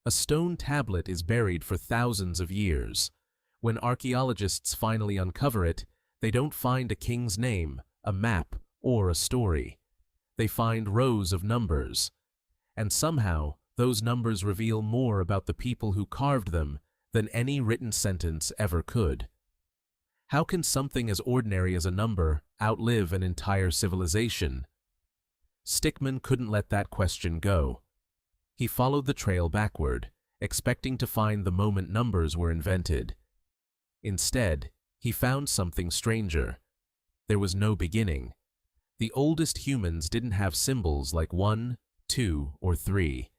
A stone tablet is buried for thousands of years. When archaeologists finally uncover it, they don't find a king's name, a map, or a story. They find rows of numbers. And somehow, those numbers reveal more about the people who carved them than any written sentence ever could. How can something as ordinary as a number outlive an entire civilization? Stickmin couldn't let that question go. He followed the trail backward, expecting to find the moment numbers were invented. Instead, he found something stranger. There was no beginning. The oldest humans didn't have symbols like 1, 2, or 3.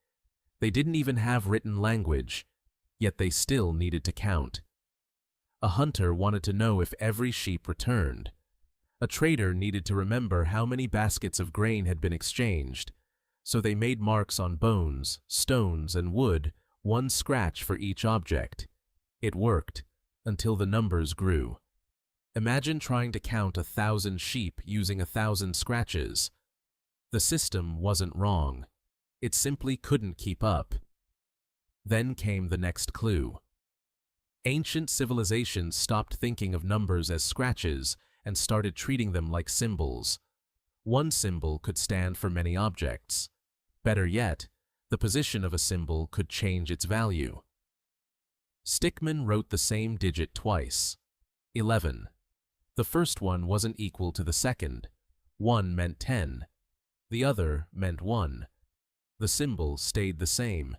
They didn't even have written language, yet they still needed to count. A hunter wanted to know if every sheep returned. A trader needed to remember how many baskets of grain had been exchanged, so they made marks on bones, stones, and wood, one scratch for each object. It worked, until the numbers grew. Imagine trying to count 1,000 sheep using 1,000 scratches. The system wasn't wrong. It simply couldn't keep up. Then came the next clue. Ancient civilizations stopped thinking of numbers as scratches and started treating them like symbols. One symbol could stand for many objects. Better yet, the position of a symbol could change its value. Stickmin wrote the same digit twice. 11. The first one wasn't equal to the second. One meant 10. The other meant 1. The symbol stayed the same.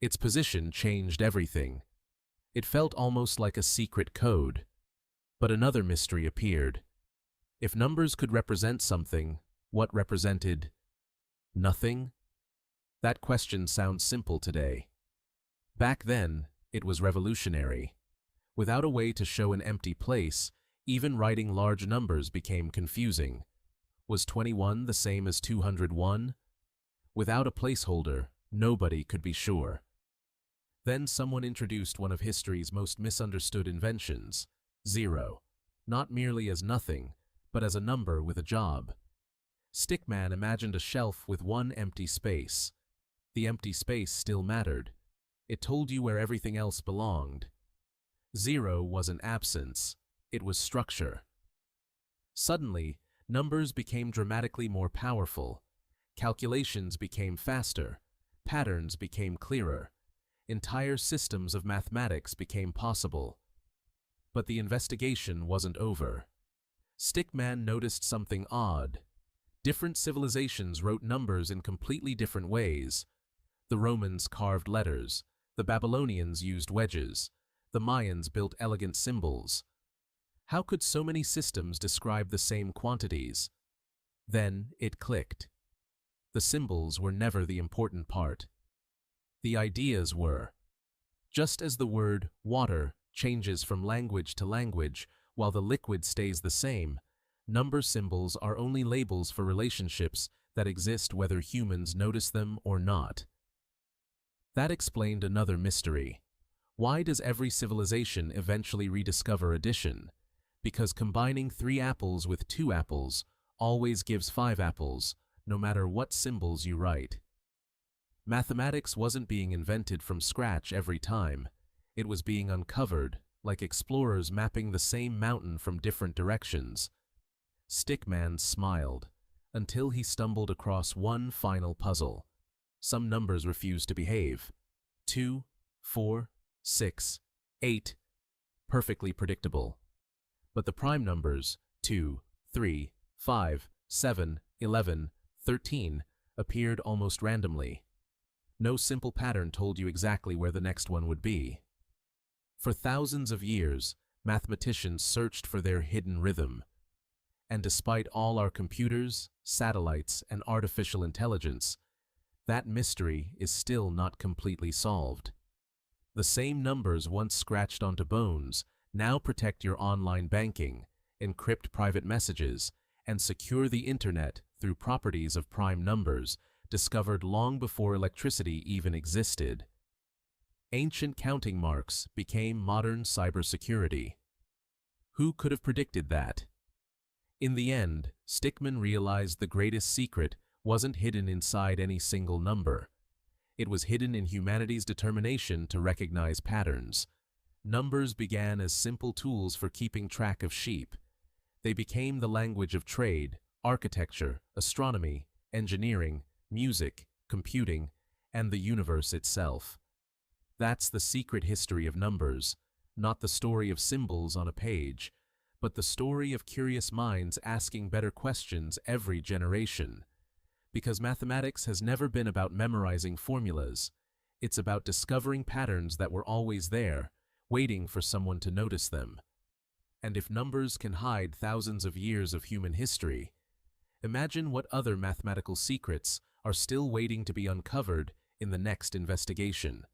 Its position changed everything. It felt almost like a secret code. But another mystery appeared. If numbers could represent something, what represented nothing? That question sounds simple today. Back then, it was revolutionary. Without a way to show an empty place, even writing large numbers became confusing. Was 21 the same as 201? Without a placeholder, nobody could be sure. Then someone introduced one of history's most misunderstood inventions, 0, not merely as nothing, but as a number with a job. Stickmin imagined a shelf with one empty space. The empty space still mattered. It told you where everything else belonged. 0 wasn't absence, it was structure. Suddenly, numbers became dramatically more powerful. Calculations became faster. Patterns became clearer. Entire systems of mathematics became possible. But the investigation wasn't over. Stickmin noticed something odd. Different civilizations wrote numbers in completely different ways. The Romans carved letters. The Babylonians used wedges. The Mayans built elegant symbols. How could so many systems describe the same quantities? Then it clicked. The symbols were never the important part. The ideas were. Just as the word water changes from language to language while the liquid stays the same, number symbols are only labels for relationships that exist whether humans notice them or not. That explained another mystery. Why does every civilization eventually rediscover addition? Because combining 3 apples with 2 apples always gives 5 apples, no matter what symbols you write. Mathematics wasn't being invented from scratch every time. It was being uncovered, like explorers mapping the same mountain from different directions. Stickmin smiled, until he stumbled across one final puzzle. Some numbers refused to behave. 2, 4, 6, 8. Perfectly predictable. But the prime numbers, 2, 3, 5, 7, 11, 13, appeared almost randomly. No simple pattern told you exactly where the next one would be. For thousands of years, mathematicians searched for their hidden rhythm. And despite all our computers, satellites, and artificial intelligence, that mystery is still not completely solved. The same numbers once scratched onto bones now protect your online banking, encrypt private messages, and secure the internet through properties of prime numbers discovered long before electricity even existed. Ancient counting marks became modern cybersecurity. Who could have predicted that? In the end, Stickmin realized the greatest secret wasn't hidden inside any single number. It was hidden in humanity's determination to recognize patterns. Numbers began as simple tools for keeping track of sheep. They became the language of trade, architecture, astronomy, engineering, music, computing, and the universe itself. That's the secret history of numbers, not the story of symbols on a page, but the story of curious minds asking better questions every generation. Because mathematics has never been about memorizing formulas. It's about discovering patterns that were always there, waiting for someone to notice them. And if numbers can hide thousands of years of human history, imagine what other mathematical secrets are still waiting to be uncovered in the next investigation.